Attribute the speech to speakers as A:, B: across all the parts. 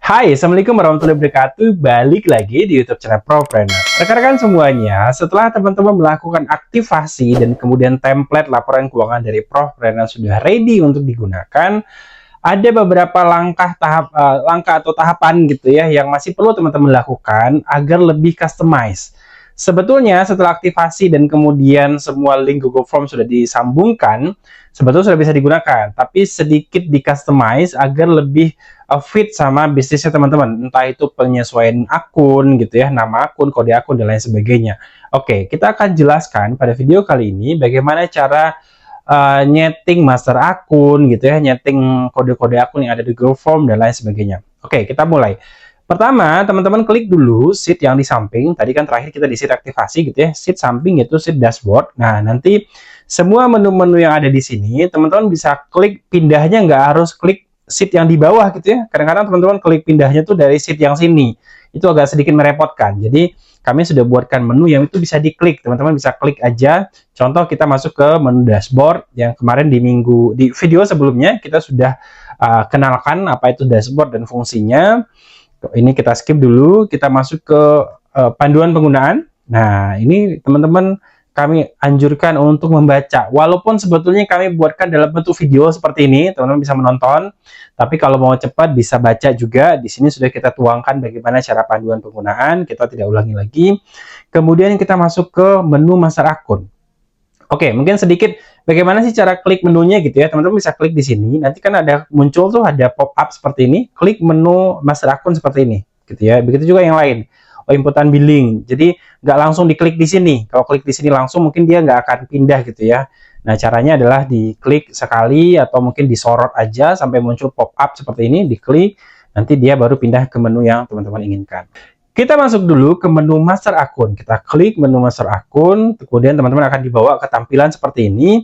A: Hai, Assalamualaikum warahmatullahi wabarakatuh. Balik lagi di YouTube channel Propreneur. Rekan-rekan semuanya, setelah teman-teman melakukan aktivasi dan kemudian template laporan keuangan dari Propreneur sudah ready untuk digunakan, ada beberapa langkah atau tahapan gitu ya yang masih perlu teman-teman lakukan agar lebih customize. Sebetulnya setelah aktivasi dan kemudian semua link Google Form sudah disambungkan, sebetulnya sudah bisa digunakan, tapi sedikit di customize agar lebih fit sama bisnisnya teman-teman. Entah itu penyesuaian akun gitu ya, nama akun, kode akun dan lain sebagainya. Oke, kita akan jelaskan pada video kali ini bagaimana cara nyeting master akun gitu ya, nyeting kode-kode akun yang ada di Google Form dan lain sebagainya. Oke, kita mulai. Pertama, teman-teman klik dulu sheet yang di samping. Tadi kan terakhir kita di sheet aktivasi gitu ya. Sheet samping itu sheet dashboard. Nah, nanti semua menu-menu yang ada di sini, teman-teman bisa klik pindahnya, nggak harus klik sheet yang di bawah gitu ya. Kadang-kadang teman-teman klik pindahnya tuh dari sheet yang sini. Itu agak sedikit merepotkan. Jadi, kami sudah buatkan menu yang itu bisa diklik. Teman-teman bisa klik aja. Contoh kita masuk ke menu dashboard yang kemarin di video sebelumnya kita sudah kenalkan apa itu dashboard dan fungsinya. Ini kita skip dulu, kita masuk ke panduan penggunaan. Nah, ini teman-teman kami anjurkan untuk membaca. Walaupun sebetulnya kami buatkan dalam bentuk video seperti ini, teman-teman bisa menonton. Tapi kalau mau cepat bisa baca juga. Di sini sudah kita tuangkan bagaimana cara panduan penggunaan. Kita tidak ulangi lagi. Kemudian kita masuk ke menu master akun. Oke, mungkin sedikit bagaimana sih cara klik menunya gitu ya. Teman-teman bisa klik di sini. Nanti kan ada muncul tuh ada pop-up seperti ini. Klik menu master akun seperti ini gitu ya. Begitu juga yang lain. Oh, inputan billing. Jadi nggak langsung diklik di sini. Kalau klik di sini langsung mungkin dia nggak akan pindah gitu ya. Nah, caranya adalah diklik sekali atau mungkin disorot aja sampai muncul pop-up seperti ini, diklik, nanti dia baru pindah ke menu yang teman-teman inginkan. Kita masuk dulu ke menu master akun. Kita klik menu master akun, kemudian teman-teman akan dibawa ke tampilan seperti ini.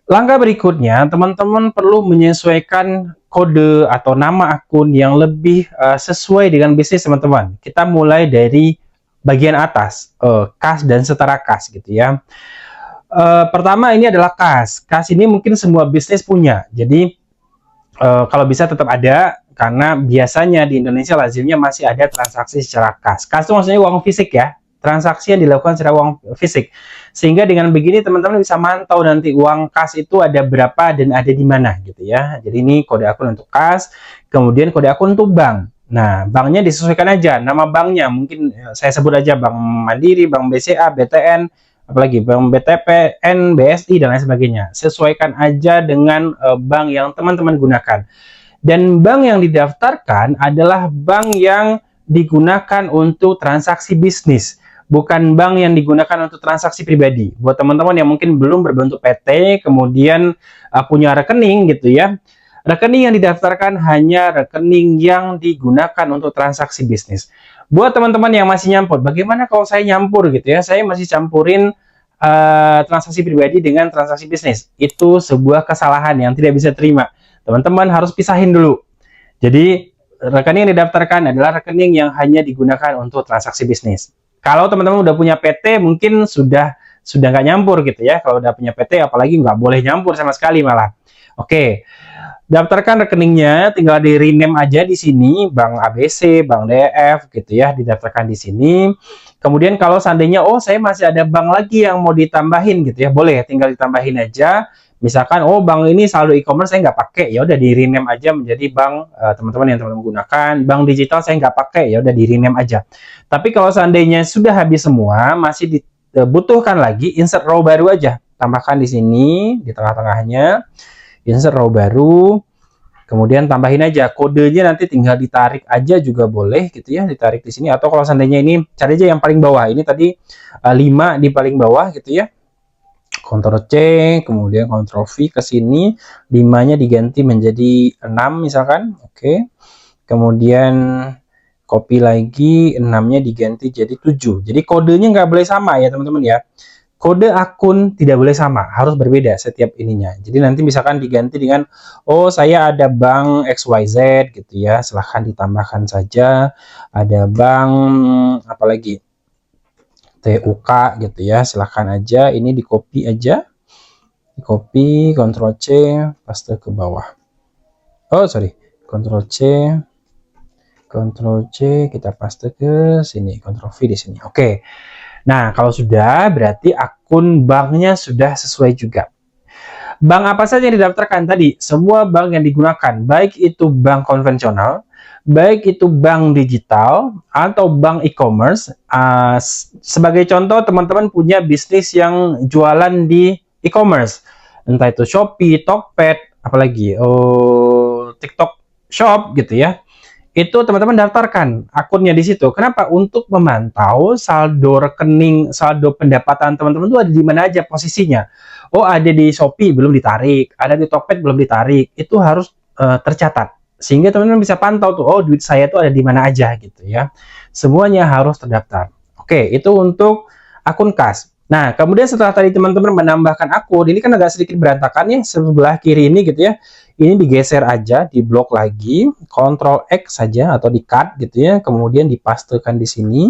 A: Langkah berikutnya, teman-teman perlu menyesuaikan kode atau nama akun yang lebih sesuai dengan bisnis teman-teman. Kita mulai dari bagian atas, kas dan setara kas gitu ya. Pertama ini adalah kas. Kas ini mungkin semua bisnis punya. Jadi kalau bisa tetap ada, karena biasanya di Indonesia lazimnya masih ada transaksi secara kas. Kas itu maksudnya uang fisik ya, transaksi yang dilakukan secara uang fisik. Sehingga dengan begini teman-teman bisa mantau nanti uang kas itu ada berapa dan ada di mana gitu ya. Jadi ini kode akun untuk kas, kemudian kode akun untuk bank. Nah, banknya disesuaikan aja, nama banknya mungkin saya sebut aja Bank Mandiri, Bank BCA, BTN, apalagi Bank BTP, BSI dan lain sebagainya. Sesuaikan aja dengan bank yang teman-teman gunakan. Dan bank yang didaftarkan adalah bank yang digunakan untuk transaksi bisnis, bukan bank yang digunakan untuk transaksi pribadi. Buat teman-teman yang mungkin belum berbentuk PT, kemudian punya rekening gitu ya, rekening yang didaftarkan hanya rekening yang digunakan untuk transaksi bisnis. Buat teman-teman yang masih nyampur, bagaimana kalau saya nyampur gitu ya, saya masih campurin transaksi pribadi dengan transaksi bisnis. Itu sebuah kesalahan yang tidak bisa terima. Teman-teman harus pisahin dulu. Jadi rekening yang didaftarkan adalah rekening yang hanya digunakan untuk transaksi bisnis. Kalau teman-teman udah punya PT mungkin sudah nggak nyampur gitu ya. Kalau udah punya PT apalagi nggak boleh nyampur sama sekali malah. Oke, daftarkan rekeningnya, tinggal di rename aja di sini, Bank ABC, Bank DF gitu ya, didaftarkan di sini. Kemudian kalau seandainya saya masih ada bank lagi yang mau ditambahin gitu ya, boleh tinggal ditambahin aja. Misalkan bank ini saldo e-commerce saya nggak pakai, ya udah di rename aja menjadi bank teman-teman yang teman-teman gunakan. Bank digital saya nggak pakai, ya udah di rename aja. Tapi kalau seandainya sudah habis semua, masih dibutuhkan lagi, insert row baru aja. Tambahkan di sini di tengah-tengahnya, insert row baru. Kemudian tambahin aja kodenya, nanti tinggal ditarik aja juga boleh gitu ya, ditarik di sini. Atau kalau seandainya ini cari aja yang paling bawah. Ini tadi 5 di paling bawah gitu ya. Ctrl C, kemudian Ctrl V ke sini, 5-nya diganti menjadi 6 misalkan. Oke. Kemudian copy lagi, 6-nya diganti jadi 7. Jadi kodenya nggak boleh sama ya teman-teman ya. Kode akun tidak boleh sama, harus berbeda setiap ininya. Jadi nanti misalkan diganti dengan saya ada bank XYZ gitu ya, silahkan ditambahkan saja. Ada bank apalagi TUK gitu ya, silahkan aja. Ini di copy aja, di copy, Ctrl C, paste ke bawah. Ctrl C, Ctrl C, kita paste ke sini, Ctrl V di sini. Oke. Nah, kalau sudah, berarti akun banknya sudah sesuai juga. Bank apa saja yang didaftarkan tadi? Semua bank yang digunakan, baik itu bank konvensional, baik itu bank digital, atau bank e-commerce. Sebagai contoh, teman-teman punya bisnis yang jualan di e-commerce. Entah itu Shopee, Tokped, apalagi TikTok Shop gitu ya. Itu teman-teman daftarkan akunnya di situ. Kenapa? Untuk memantau saldo rekening, saldo pendapatan teman-teman itu ada di mana aja posisinya. Oh, ada di Shopee belum ditarik, ada di Tokped belum ditarik. Itu harus tercatat. Sehingga teman-teman bisa pantau tuh, oh duit saya tuh ada di mana aja gitu ya. Semuanya harus terdaftar. Oke, itu untuk akun kas. Nah, kemudian setelah tadi teman-teman menambahkan akun, ini kan agak sedikit berantakan ya, sebelah kiri ini gitu ya. Ini digeser aja, diblok lagi, Ctrl X saja atau di cut gitu ya, kemudian dipastekan di sini,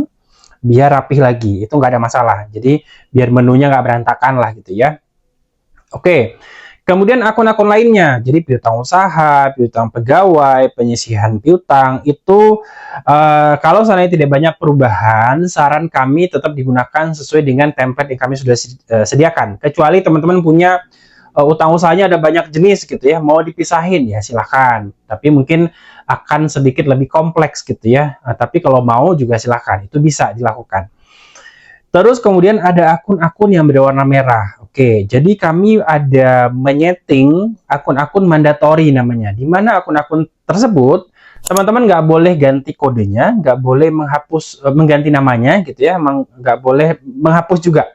A: biar rapih lagi. Itu nggak ada masalah. Jadi biar menunya nggak berantakan lah gitu ya. Oke. Kemudian akun-akun lainnya, jadi piutang usaha, piutang pegawai, penyisihan piutang, itu kalau seandainya tidak banyak perubahan, saran kami tetap digunakan sesuai dengan template yang kami sudah sediakan. Kecuali teman-teman punya utang usahanya ada banyak jenis gitu ya, mau dipisahin ya silahkan. Tapi mungkin akan sedikit lebih kompleks gitu ya. Tapi kalau mau juga silahkan, itu bisa dilakukan. Terus kemudian ada akun-akun yang berwarna merah. Oke, jadi kami ada menyeting akun-akun mandatori namanya. Di mana akun-akun tersebut teman-teman nggak boleh ganti kodenya, nggak boleh menghapus, mengganti namanya gitu ya, nggak boleh menghapus juga.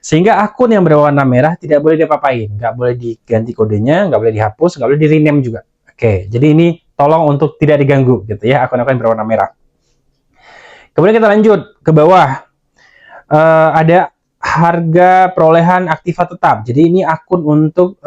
A: Sehingga akun yang berwarna merah tidak boleh diapa-apain, nggak boleh diganti kodenya, nggak boleh dihapus, nggak boleh di rename juga. Oke, jadi ini tolong untuk tidak diganggu gitu ya, akun-akun yang berwarna merah. Kemudian kita lanjut ke bawah. Ada harga perolehan aktiva tetap. Jadi ini akun untuk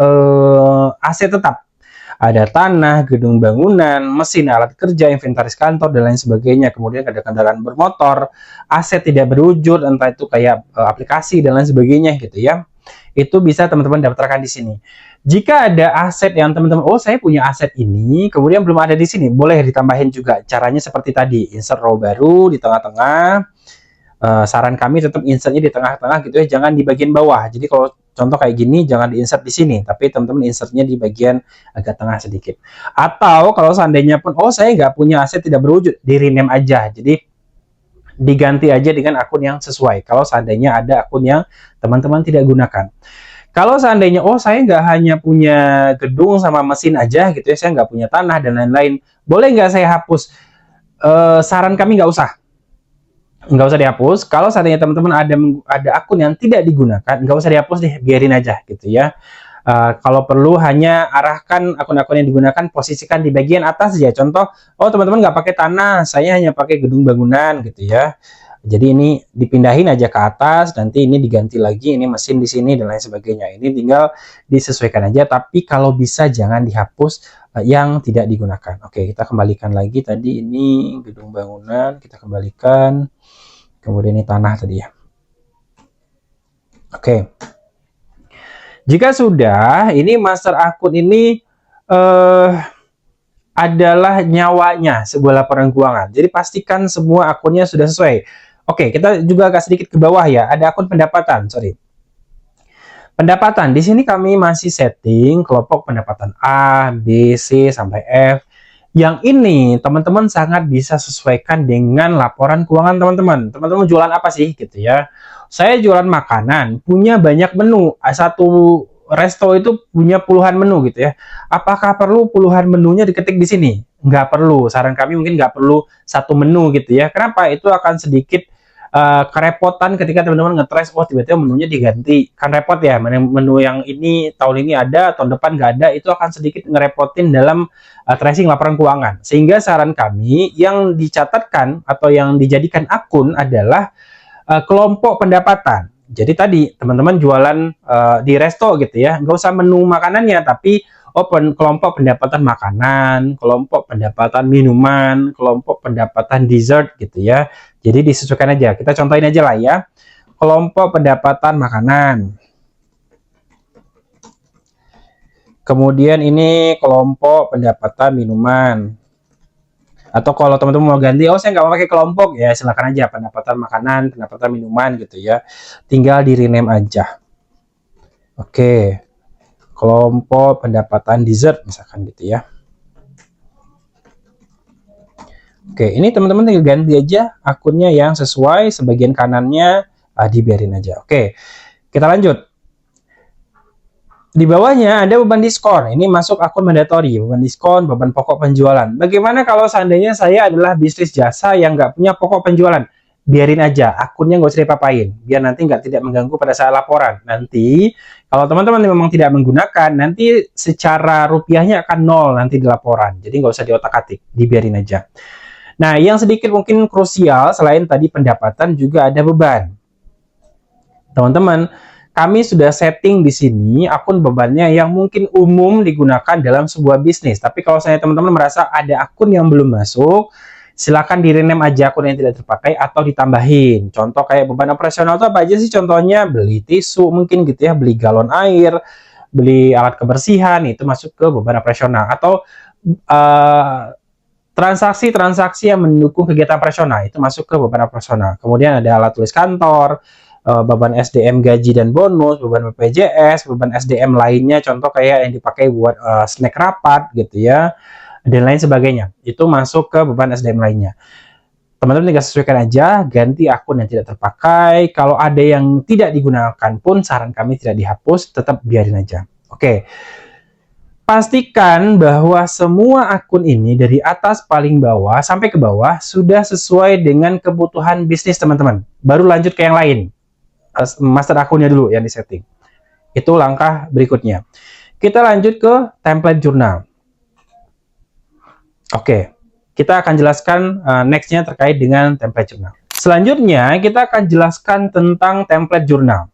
A: aset tetap. Ada tanah, gedung bangunan, mesin, alat kerja, inventaris kantor, dan lain sebagainya. Kemudian ada kendaraan bermotor, aset tidak berwujud, entah itu kayak aplikasi dan lain sebagainya gitu ya. Itu bisa teman-teman daftarkan di sini. Jika ada aset yang teman-teman, oh saya punya aset ini, kemudian belum ada di sini, boleh ditambahin juga. Caranya seperti tadi, insert row baru di tengah-tengah. Saran kami tetap insertnya di tengah-tengah gitu ya, jangan di bagian bawah. Jadi kalau contoh kayak gini jangan diinsert di sini, tapi teman-teman insertnya di bagian agak tengah sedikit. Atau kalau seandainya pun, oh saya nggak punya aset tidak berwujud, di rename aja. Jadi diganti aja dengan akun yang sesuai. Kalau seandainya ada akun yang teman-teman tidak gunakan. Kalau seandainya, oh saya nggak hanya punya gedung sama mesin aja gitu ya, saya nggak punya tanah dan lain-lain, boleh nggak saya hapus? Saran kami nggak usah dihapus. Kalau seandainya teman-teman ada akun yang tidak digunakan, nggak usah dihapus deh, biarin aja gitu ya. Kalau perlu hanya arahkan akun-akun yang digunakan, posisikan di bagian atas ya. Contoh, oh teman-teman nggak pakai tanah, saya hanya pakai gedung bangunan gitu ya. Jadi ini dipindahin aja ke atas, nanti ini diganti lagi, ini mesin di sini dan lain sebagainya. Ini tinggal disesuaikan aja, tapi kalau bisa jangan dihapus yang tidak digunakan. Oke, kita kembalikan lagi tadi ini gedung bangunan, kita kembalikan. Kemudian ini tanah tadi ya. Oke. Jika sudah, ini master akun ini adalah nyawanya sebuah laporan keuangan. Jadi pastikan semua akunnya sudah sesuai. Oke, kita juga agak sedikit ke bawah ya. Ada akun pendapatan, sorry. Pendapatan, di sini kami masih setting kelompok pendapatan A, B, C, sampai F. Yang ini teman-teman sangat bisa sesuaikan dengan laporan keuangan teman-teman. Teman-teman jualan apa sih gitu ya? Saya jualan makanan, punya banyak menu. Satu resto itu punya puluhan menu gitu ya. Apakah perlu puluhan menunya diketik di sini? Nggak perlu. Saran kami mungkin nggak perlu satu menu gitu ya. Kenapa? Itu akan sedikit kerepotan ketika teman-teman nge-trace, oh tiba-tiba menunya diganti, kan repot ya, menu yang ini tahun ini ada, tahun depan nggak ada, itu akan sedikit ngerepotin dalam tracing laporan keuangan. Sehingga saran kami yang dicatatkan atau yang dijadikan akun adalah kelompok pendapatan. Jadi tadi teman-teman jualan di resto gitu ya, nggak usah menu makanannya, tapi kelompok pendapatan makanan, kelompok pendapatan minuman, kelompok pendapatan dessert gitu ya. Jadi disesuaikan aja. Kita contohin aja lah ya. Kelompok pendapatan makanan. Kemudian ini kelompok pendapatan minuman. Atau kalau teman-teman mau ganti, oh saya nggak mau pakai kelompok, ya silakan aja pendapatan makanan, pendapatan minuman gitu ya. Tinggal di rename aja. Oke, kelompok pendapatan dessert misalkan gitu ya. Oke, ini teman-teman tinggal ganti aja akunnya yang sesuai, sebagian kanannya dibiarin aja. Oke, kita lanjut. Di bawahnya ada beban diskon. Ini masuk akun mandatory, beban diskon, beban pokok penjualan. Bagaimana kalau seandainya saya adalah bisnis jasa yang nggak punya pokok penjualan? Biarin aja, akunnya nggak usah dipapain, biar nanti nggak tidak mengganggu pada saat laporan. Nanti kalau teman-teman memang tidak menggunakan, nanti secara rupiahnya akan nol nanti di laporan. Jadi nggak usah diotak-atik, dibiarin aja. Nah, yang sedikit mungkin krusial selain tadi pendapatan juga ada beban. Teman-teman, kami sudah setting di sini akun bebannya yang mungkin umum digunakan dalam sebuah bisnis. Tapi kalau saya teman-teman merasa ada akun yang belum masuk, silakan di rename aja akun yang tidak terpakai atau ditambahin. Contoh kayak beban operasional itu apa aja sih? Contohnya beli tisu mungkin gitu ya, beli galon air, beli alat kebersihan, itu masuk ke beban operasional. Atau transaksi-transaksi yang mendukung kegiatan operasional itu masuk ke beban operasional. Kemudian ada alat tulis kantor, beban SDM gaji dan bonus, beban BPJS, beban SDM lainnya, contoh kayak yang dipakai buat snack rapat gitu ya, dan lain sebagainya. Itu masuk ke beban SDM lainnya. Teman-teman tinggal sesuaikan aja, ganti akun yang tidak terpakai. Kalau ada yang tidak digunakan pun, saran kami tidak dihapus, tetap biarin aja. Oke. Pastikan bahwa semua akun ini dari atas paling bawah sampai ke bawah sudah sesuai dengan kebutuhan bisnis teman-teman. Baru lanjut ke yang lain. Master akunnya dulu yang disetting. Itu langkah berikutnya. Kita lanjut ke template jurnal. Oke, kita akan jelaskan next-nya terkait dengan template jurnal. Selanjutnya, kita akan jelaskan tentang template jurnal.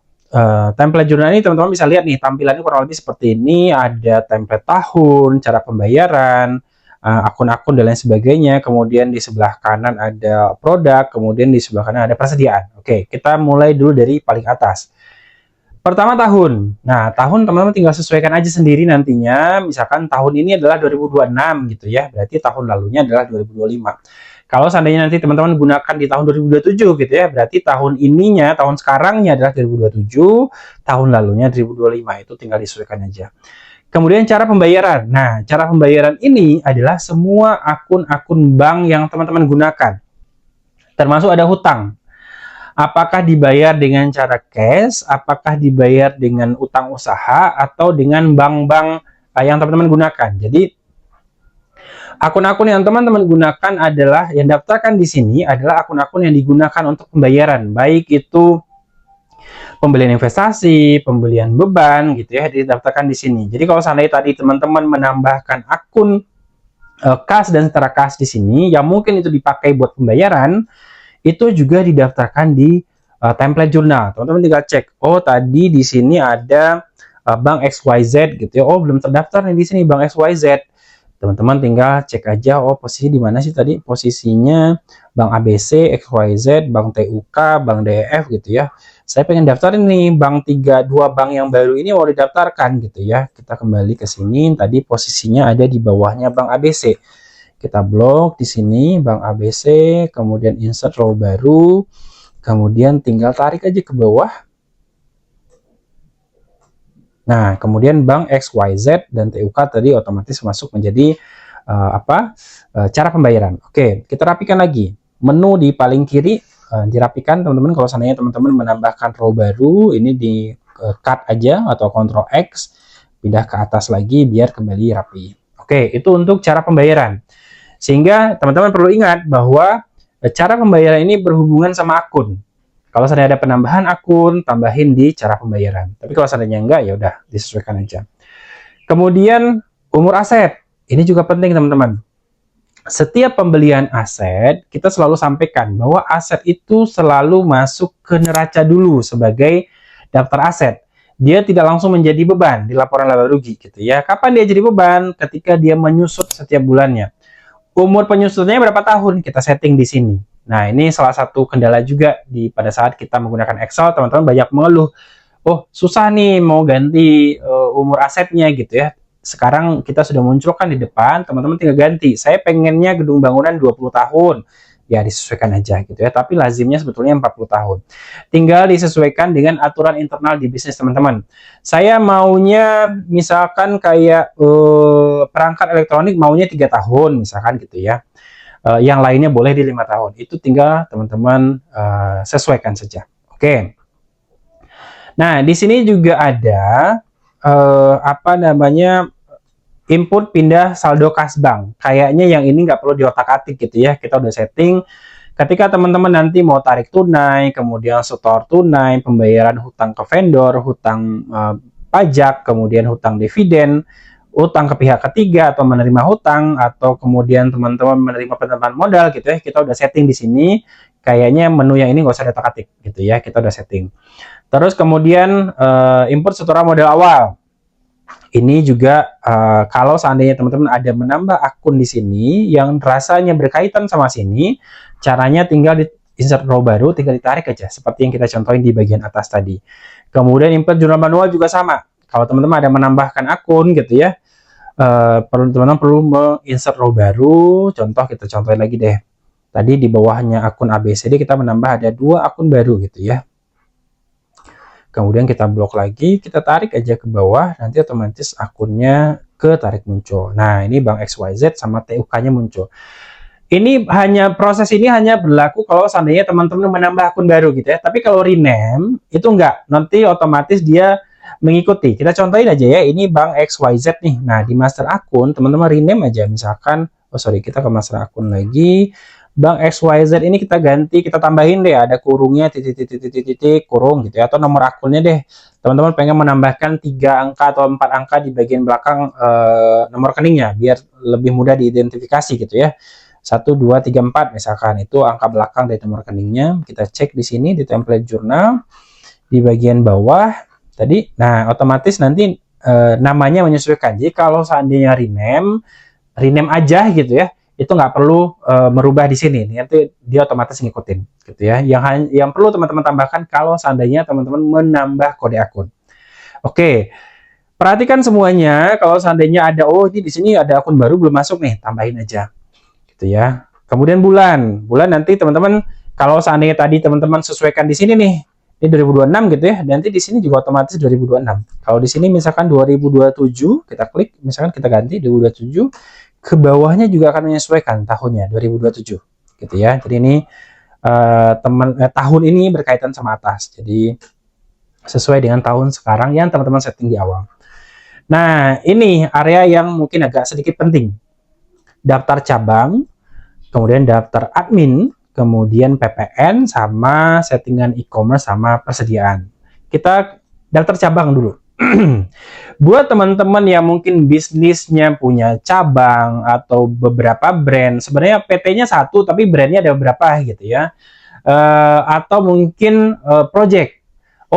A: Template jurnal ini teman-teman bisa lihat nih, tampilannya kurang lebih seperti ini. Ada template tahun, cara pembayaran, akun-akun dan lain sebagainya. Kemudian di sebelah kanan ada produk, kemudian di sebelah kanan ada persediaan. Oke, kita mulai dulu dari paling atas. Pertama tahun. Nah, tahun teman-teman tinggal sesuaikan aja sendiri nantinya. Misalkan tahun ini adalah 2026 gitu ya. Berarti tahun lalunya adalah 2025. Kalau seandainya nanti teman-teman gunakan di tahun 2027 gitu ya, berarti tahun ininya, tahun sekarangnya adalah 2027, tahun lalunya 2025. Itu tinggal disesuaikan aja. Kemudian cara pembayaran. Nah, cara pembayaran ini adalah semua akun-akun bank yang teman-teman gunakan. Termasuk ada hutang. Apakah dibayar dengan cara cash, apakah dibayar dengan utang usaha, atau dengan bank-bank yang teman-teman gunakan. Jadi, akun-akun yang teman-teman gunakan adalah, yang daftarkan di sini adalah akun-akun yang digunakan untuk pembayaran. Baik itu pembelian investasi, pembelian beban, gitu ya, didaftarkan di sini. Jadi, kalau seandainya tadi teman-teman menambahkan akun kas dan setara kas di sini, yang mungkin itu dipakai buat pembayaran, itu juga didaftarkan di template jurnal. Teman-teman tinggal cek, oh tadi di sini ada bank XYZ gitu ya. Oh belum terdaftar nih di sini bank XYZ. Teman-teman tinggal cek aja, oh posisi di mana sih tadi? Posisinya bank ABC, XYZ, bank TUK, bank DEF gitu ya. Saya pengen daftarin nih bank 2 bank yang baru ini mau didaftarkan gitu ya. Kita kembali ke sini, tadi posisinya ada di bawahnya bank ABC. Kita blok di sini bank ABC, kemudian insert row baru, kemudian tinggal tarik aja ke bawah. Nah, kemudian bank XYZ dan TUK tadi otomatis masuk menjadi cara pembayaran. Oke, kita rapikan lagi. Menu di paling kiri dirapikan teman-teman. Kalau seandainya teman-teman menambahkan row baru, ini di cut aja atau Ctrl X, pindah ke atas lagi biar kembali rapi. Oke, itu untuk cara pembayaran. Sehingga teman-teman perlu ingat bahwa cara pembayaran ini berhubungan sama akun. Kalau seandainya ada penambahan akun, tambahin di cara pembayaran. Tapi kalau seandainya enggak, ya udah disesuaikan aja. Kemudian umur aset. Ini juga penting teman-teman. Setiap pembelian aset, kita selalu sampaikan bahwa aset itu selalu masuk ke neraca dulu sebagai daftar aset. Dia tidak langsung menjadi beban di laporan laba rugi gitu ya. Kapan dia jadi beban? Ketika dia menyusut setiap bulannya. Umur penyusunnya berapa tahun? Kita setting di sini. Nah, ini salah satu kendala juga pada saat kita menggunakan Excel, teman-teman banyak mengeluh. Oh, susah nih mau ganti umur asetnya gitu ya. sekarang kita sudah munculkan di depan, teman-teman tinggal ganti. Saya pengennya gedung bangunan 20 tahun. Ya disesuaikan aja gitu ya, tapi lazimnya sebetulnya 40 tahun. Tinggal disesuaikan dengan aturan internal di bisnis teman-teman. Saya maunya misalkan kayak perangkat elektronik maunya 3 tahun misalkan gitu ya. Yang lainnya boleh di 5 tahun. Itu tinggal teman-teman sesuaikan saja. Oke. Nah, di sini juga ada apa namanya input pindah saldo kas bank. Kayaknya yang ini nggak perlu diotak-atik gitu ya. Kita udah setting. Ketika teman-teman nanti mau tarik tunai, kemudian setor tunai, pembayaran hutang ke vendor, hutang pajak, kemudian hutang dividen, hutang ke pihak ketiga atau menerima hutang, atau kemudian teman-teman menerima penerimaan modal gitu ya. Kita udah setting di sini. Kayaknya menu yang ini nggak usah diotak-atik gitu ya. Kita udah setting. Terus kemudian input setoran modal awal. Ini juga kalau seandainya teman-teman ada menambah akun di sini yang rasanya berkaitan sama sini, caranya tinggal di insert row baru, tinggal ditarik aja seperti yang kita contohin di bagian atas tadi. Kemudian input jurnal manual juga sama. Kalau teman-teman ada menambahkan akun gitu ya, teman-teman perlu menginsert row baru. Contoh kita contohin lagi deh. Tadi di bawahnya akun ABCD kita menambah ada 2 akun baru gitu ya. Kemudian kita blok lagi, kita tarik aja ke bawah, nanti otomatis akunnya ketarik muncul. Nah, ini Bank XYZ sama TUK-nya muncul. Proses ini hanya berlaku kalau seandainya teman-teman menambah akun baru gitu ya. Tapi kalau rename itu enggak, nanti otomatis dia mengikuti. Kita contohin aja ya, ini Bank XYZ nih. Nah, di master akun teman-teman rename aja, misalkan, kita ke master akun lagi. Bank XYZ ini kita ganti, kita tambahin deh, ada kurungnya, titik, kurung gitu ya, atau nomor akunnya deh. Teman-teman pengen menambahkan 3 angka atau 4 angka di bagian belakang nomor rekeningnya, biar lebih mudah diidentifikasi gitu ya. 1, 2, 3, 4 misalkan, itu angka belakang dari nomor rekeningnya. Kita cek di sini, di template jurnal, di bagian bawah tadi. Nah, otomatis nanti namanya menyesuaikan. Jadi kalau seandainya rename aja gitu ya, itu nggak perlu merubah di sini, nanti dia otomatis ngikutin gitu ya. Yang perlu teman-teman tambahkan kalau seandainya teman-teman menambah kode akun. Oke, perhatikan semuanya. Kalau seandainya ada ini di sini ada akun baru belum masuk nih, tambahin aja gitu ya. Kemudian bulan nanti teman-teman kalau seandainya tadi teman-teman sesuaikan di sini nih, ini 2026 gitu ya, nanti di sini juga otomatis 2026. Kalau di sini misalkan 2027, kita klik, misalkan kita ganti 2027, ke bawahnya juga akan menyesuaikan tahunnya 2027 gitu ya. Jadi ini tahun ini berkaitan sama atas, jadi sesuai dengan tahun sekarang yang teman-teman setting di awal. Nah, ini area yang mungkin agak sedikit penting. Daftar cabang, kemudian daftar admin, kemudian PPN, sama settingan e-commerce sama persediaan. Kita daftar cabang dulu. Buat teman-teman yang mungkin bisnisnya punya cabang atau beberapa brand, sebenarnya PT-nya satu tapi brandnya ada beberapa gitu ya, atau mungkin project.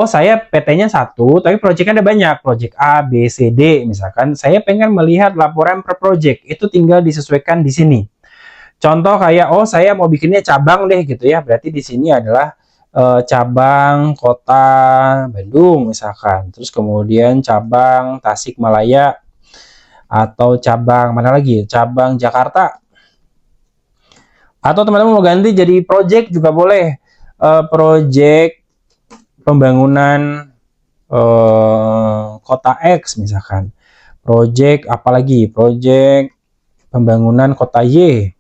A: Saya PT-nya satu tapi project ada banyak, project A, B, C, D misalkan. Saya pengen melihat laporan per project, itu tinggal disesuaikan di sini. Contoh kayak saya mau bikinnya cabang deh gitu ya, berarti di sini adalah cabang kota Bandung misalkan, terus kemudian cabang Tasikmalaya, atau cabang mana lagi, cabang Jakarta, atau teman-teman mau ganti jadi project juga boleh, project pembangunan kota X misalkan, project apalagi, project pembangunan kota Y.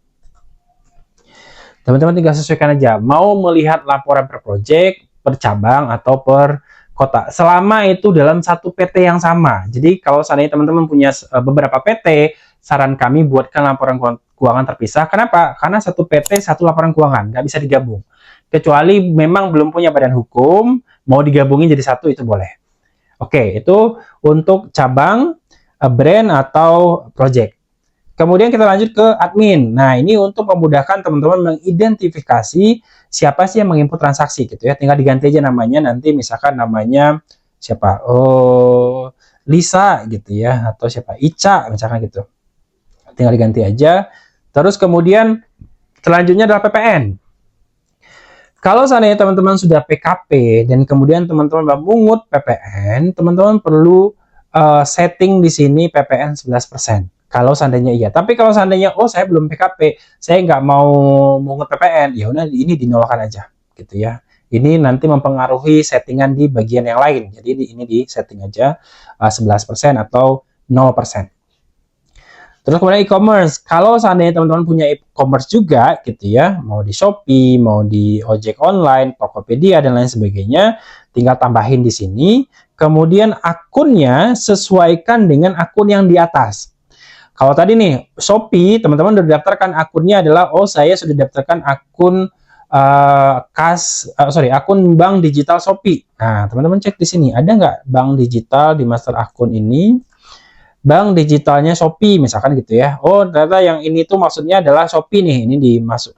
A: Teman-teman tinggal sesuaikan aja, mau melihat laporan per project, per cabang, atau per kota. Selama itu dalam satu PT yang sama. Jadi kalau seandainya teman-teman punya beberapa PT, saran kami buatkan laporan keuangan terpisah. Kenapa? Karena satu PT, satu laporan keuangan, nggak bisa digabung. Kecuali memang belum punya badan hukum, mau digabungin jadi satu, itu boleh. Oke, itu untuk cabang, brand, atau project. Kemudian kita lanjut ke admin. Nah, ini untuk memudahkan teman-teman mengidentifikasi siapa sih yang menginput transaksi gitu ya. Tinggal diganti aja namanya, nanti misalkan namanya siapa? Lisa gitu ya, atau siapa? Ica misalkan gitu. Tinggal diganti aja. Terus kemudian selanjutnya adalah PPN. Kalau seandainya teman-teman sudah PKP dan kemudian teman-teman memungut PPN, teman-teman perlu setting di sini PPN 11%. Kalau seandainya iya. Tapi kalau seandainya saya belum PKP, saya nggak mau mungut PPN, ya udah ini dinolkan aja gitu ya. Ini nanti mempengaruhi settingan di bagian yang lain. Jadi ini di setting aja 11% atau 0%. Terus kemudian e-commerce. Kalau seandainya teman-teman punya e-commerce juga gitu ya, mau di Shopee, mau di ojek online, Tokopedia dan lain sebagainya, tinggal tambahin di sini. Kemudian akunnya sesuaikan dengan akun yang di atas. Kalau tadi nih Shopee, teman-teman sudah daftarkan akunnya adalah saya sudah daftarkan akun akun bank digital Shopee. Nah, teman-teman cek di sini ada nggak bank digital di master akun ini? Bank digitalnya Shopee misalkan gitu ya. Ternyata yang ini tuh maksudnya adalah Shopee nih. Ini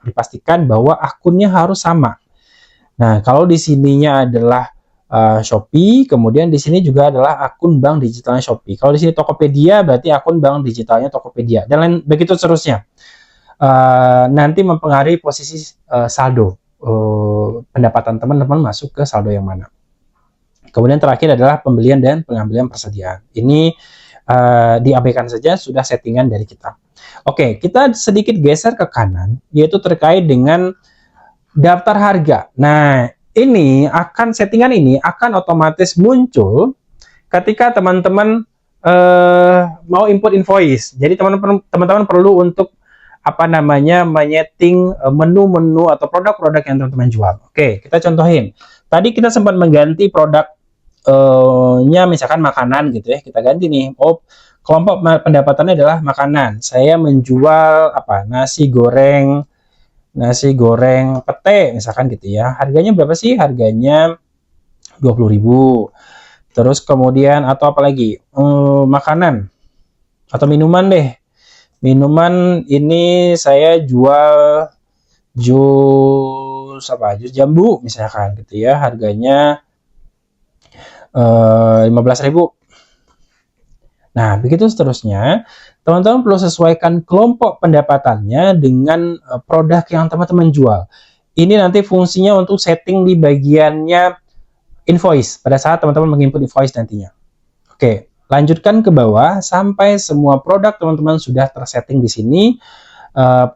A: dipastikan bahwa akunnya harus sama. Nah, kalau di sininya adalah Shopee, kemudian di sini juga adalah akun bank digitalnya Shopee. Kalau di sini Tokopedia berarti akun bank digitalnya Tokopedia dan lain begitu seterusnya. Nanti mempengaruhi posisi saldo pendapatan teman-teman masuk ke saldo yang mana. Kemudian terakhir adalah pembelian dan pengambilan persediaan. Ini diabaikan saja, sudah settingan dari kita. Oke, kita sedikit geser ke kanan, yaitu terkait dengan daftar harga. Nah, settingan ini akan otomatis muncul ketika teman-teman mau input invoice. Jadi teman-teman perlu untuk menyeting menu-menu atau produk-produk yang teman-teman jual. Oke, kita contohin. Tadi kita sempat mengganti produknya misalkan makanan gitu ya. Kita ganti nih. Kelompok pendapatannya adalah makanan. Saya menjual nasi goreng pete misalkan gitu ya. Harganya berapa sih? Harganya 20.000. Terus kemudian atau apa lagi? Makanan atau minuman deh. Minuman ini saya jual jus jambu misalkan gitu ya. Harganya 15.000. Nah, begitu seterusnya. Teman-teman perlu sesuaikan kelompok pendapatannya dengan produk yang teman-teman jual. Ini nanti fungsinya untuk setting di bagiannya invoice pada saat teman-teman menginput invoice nantinya. Oke, lanjutkan ke bawah sampai semua produk teman-teman sudah tersetting di sini.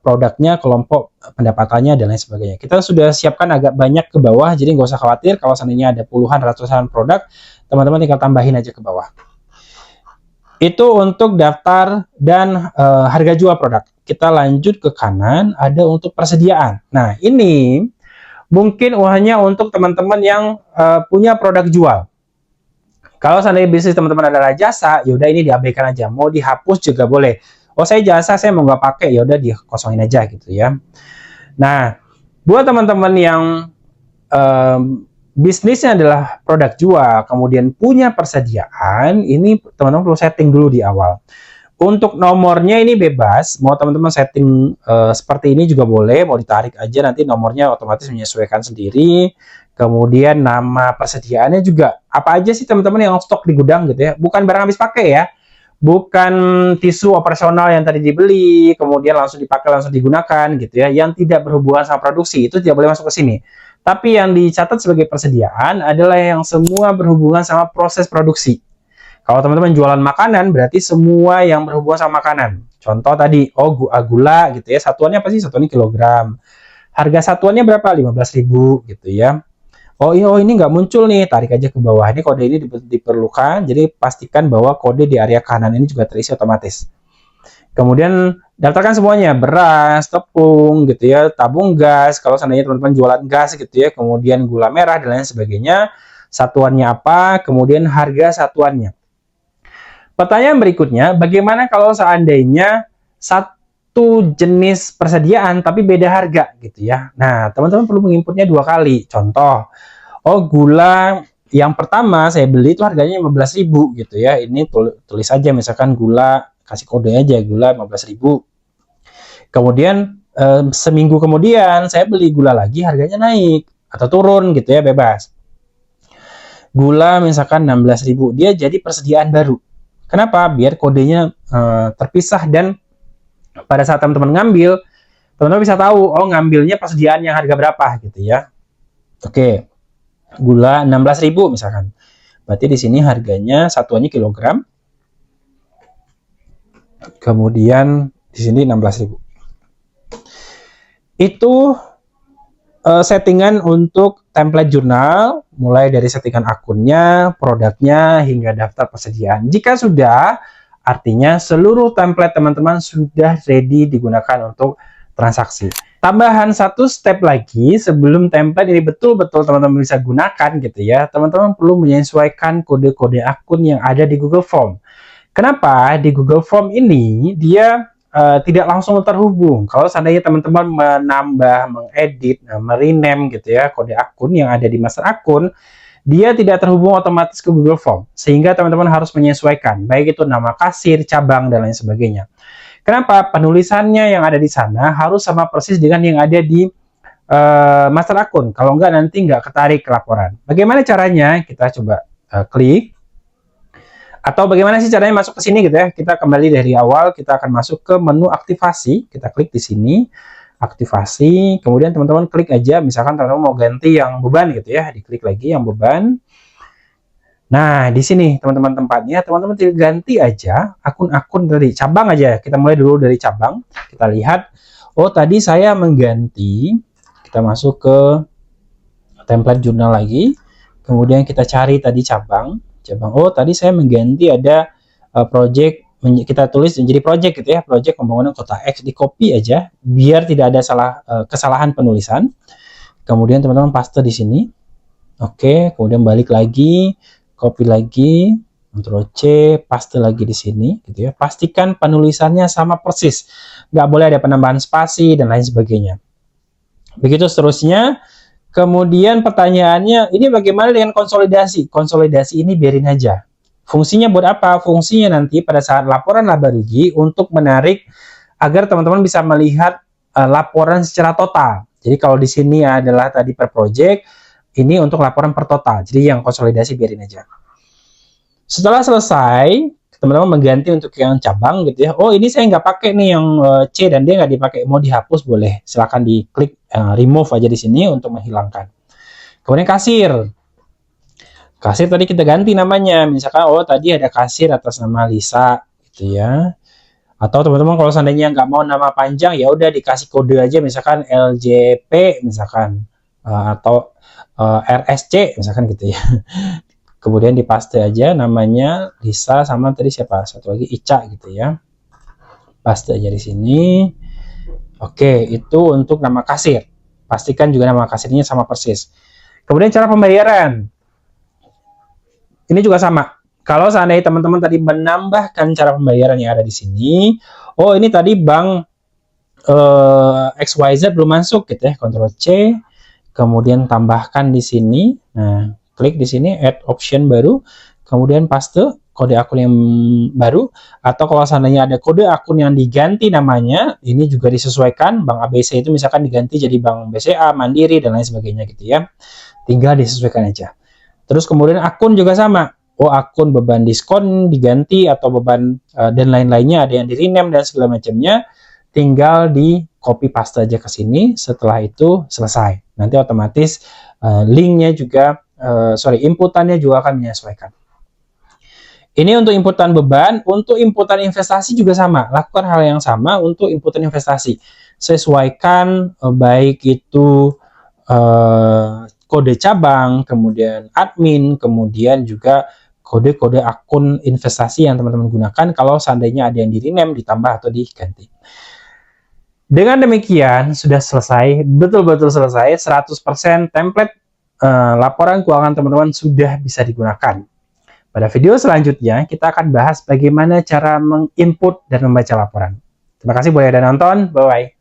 A: Produknya, kelompok pendapatannya dan lain sebagainya. Kita sudah siapkan agak banyak ke bawah, jadi nggak usah khawatir kalau seandainya ada puluhan ratusan produk, teman-teman tinggal tambahin aja ke bawah. Itu untuk daftar dan harga jual produk. Kita lanjut ke kanan, ada untuk persediaan. Nah, ini mungkin hanya untuk teman-teman yang punya produk jual. Kalau seandainya bisnis teman-teman adalah jasa, yaudah ini diabaikan aja. Mau dihapus juga boleh. Saya jasa, saya mau nggak pakai, yaudah dikosongin aja gitu ya. Nah, buat teman-teman yang bisnisnya adalah produk jual, kemudian punya persediaan, ini teman-teman perlu setting dulu di awal. Untuk nomornya ini bebas, mau teman-teman setting seperti ini juga boleh, mau ditarik aja nanti nomornya otomatis menyesuaikan sendiri. Kemudian nama persediaannya juga, apa aja sih teman-teman yang stok di gudang gitu ya, bukan barang habis pakai ya. Bukan tisu operasional yang tadi dibeli, kemudian langsung dipakai, langsung digunakan gitu ya, yang tidak berhubungan sama produksi, itu tidak boleh masuk ke sini. Tapi yang dicatat sebagai persediaan adalah yang semua berhubungan sama proses produksi. Kalau teman-teman jualan makanan, berarti semua yang berhubungan sama makanan. Contoh tadi, gula gitu ya, satuannya apa sih? Satuannya kilogram. Harga satuannya berapa? 15.000 gitu ya. Ini nggak muncul nih, tarik aja ke bawah. Ini kode ini diperlukan, jadi pastikan bahwa kode di area kanan ini juga terisi otomatis. Kemudian daftarkan semuanya, beras, tepung gitu ya, tabung gas, kalau seandainya teman-teman jualan gas gitu ya, kemudian gula merah dan lain sebagainya, satuannya apa, kemudian harga satuannya. Pertanyaan berikutnya, bagaimana kalau seandainya satu jenis persediaan tapi beda harga gitu ya. Nah, teman-teman perlu menginputnya 2 kali. Contoh, gula yang pertama saya beli itu harganya 15.000 gitu ya. Ini tulis aja misalkan gula, kasih kode aja gula 15.000. Kemudian seminggu kemudian saya beli gula lagi, harganya naik atau turun gitu ya, bebas. Gula misalkan 16.000, dia jadi persediaan baru. Kenapa? Biar kodenya terpisah dan pada saat teman-teman ngambil, teman-teman bisa tahu, ngambilnya persediaan yang harga berapa gitu ya. Oke, gula 16.000 misalkan. Berarti di sini harganya satuannya kilogram. Kemudian di sini 16.000. Itu settingan untuk template jurnal, mulai dari settingan akunnya, produknya, hingga daftar persediaan. Jika sudah, artinya seluruh template teman-teman sudah ready digunakan untuk transaksi. Tambahan satu step lagi, sebelum template ini betul-betul teman-teman bisa gunakan gitu ya, teman-teman perlu menyesuaikan kode-kode akun yang ada di Google Form. Kenapa? Di Google Form ini dia tidak langsung terhubung. Kalau seandainya teman-teman menambah, mengedit, merename gitu ya kode akun yang ada di master akun, dia tidak terhubung otomatis ke Google Form, sehingga teman-teman harus menyesuaikan, baik itu nama kasir, cabang, dan lain sebagainya. Kenapa? Penulisannya yang ada di sana harus sama persis dengan yang ada di master akun. Kalau enggak, nanti nggak ketarik laporan. Bagaimana caranya? Kita coba klik. Atau bagaimana sih caranya masuk ke sini gitu ya? Kita kembali dari awal, kita akan masuk ke menu aktivasi. Kita klik di sini, aktivasi. Kemudian teman-teman klik aja, misalkan teman-teman mau ganti yang beban gitu ya, diklik lagi yang beban. Nah, di sini teman-teman tempatnya, teman-teman tinggal ganti aja akun-akun dari cabang aja. Kita mulai dulu dari cabang. Kita lihat, oh tadi saya mengganti. Kita masuk ke template jurnal lagi. Kemudian kita cari tadi cabang. Oh tadi saya mengganti ada project, kita tulis menjadi project gitu ya, project pembangunan kota X, di copy aja biar tidak ada kesalahan penulisan. Kemudian teman-teman paste di sini. Oke, kemudian balik lagi, copy lagi, Ctrl C, paste lagi di sini gitu ya. Pastikan penulisannya sama persis, nggak boleh ada penambahan spasi dan lain sebagainya. Begitu seterusnya. Kemudian pertanyaannya, ini bagaimana dengan konsolidasi? Konsolidasi ini biarin aja. Fungsinya buat apa? Fungsinya nanti pada saat laporan laba rugi untuk menarik agar teman-teman bisa melihat laporan secara total. Jadi kalau di sini adalah tadi per project, ini untuk laporan per total. Jadi yang konsolidasi biarin aja. Setelah selesai, teman-teman mengganti untuk yang cabang gitu ya. Oh ini saya nggak pakai nih yang C dan D nggak dipakai, mau dihapus boleh. Silahkan diklik remove aja di sini untuk menghilangkan. Kemudian kasir. Kasir tadi kita ganti namanya. Misalkan oh tadi ada kasir atas nama Lisa gitu ya. Atau teman-teman kalau seandainya nggak mau nama panjang, ya udah dikasih kode aja, misalkan LJP misalkan atau RSC misalkan gitu ya. Kemudian dipaste aja namanya Lisa sama tadi siapa? Satu lagi Ica gitu ya. Paste aja di sini. Oke, itu untuk nama kasir. Pastikan juga nama kasirnya sama persis. Kemudian cara pembayaran. Ini juga sama. Kalau seandainya teman-teman tadi menambahkan cara pembayaran yang ada di sini, oh ini tadi bank XYZ belum masuk gitu ya. Ctrl C, kemudian tambahkan di sini. Nah, klik di sini add option baru, kemudian paste kode akun yang baru, atau kalau seandainya ada kode akun yang diganti namanya, ini juga disesuaikan. Bank ABC itu misalkan diganti jadi Bank BCA, Mandiri, dan lain sebagainya gitu ya. Tinggal disesuaikan aja. Terus kemudian akun juga sama. Oh akun beban diskon diganti atau beban dan lain-lainnya ada yang di-rename dan segala macamnya. Tinggal di copy paste aja ke sini. Setelah itu selesai. Nanti otomatis linknya juga inputannya juga akan menyesuaikan. Ini untuk inputan beban. Untuk inputan investasi juga sama. Lakukan hal yang sama untuk inputan investasi. Sesuaikan baik itu kode cabang, kemudian admin, kemudian juga kode-kode akun investasi yang teman-teman gunakan kalau seandainya ada yang di-rename, ditambah atau diganti. Dengan demikian sudah selesai, betul-betul selesai, 100% template laporan keuangan teman-teman sudah bisa digunakan. Pada video selanjutnya, kita akan bahas bagaimana cara menginput dan membaca laporan. Terima kasih buat yang udah nonton. Bye-bye.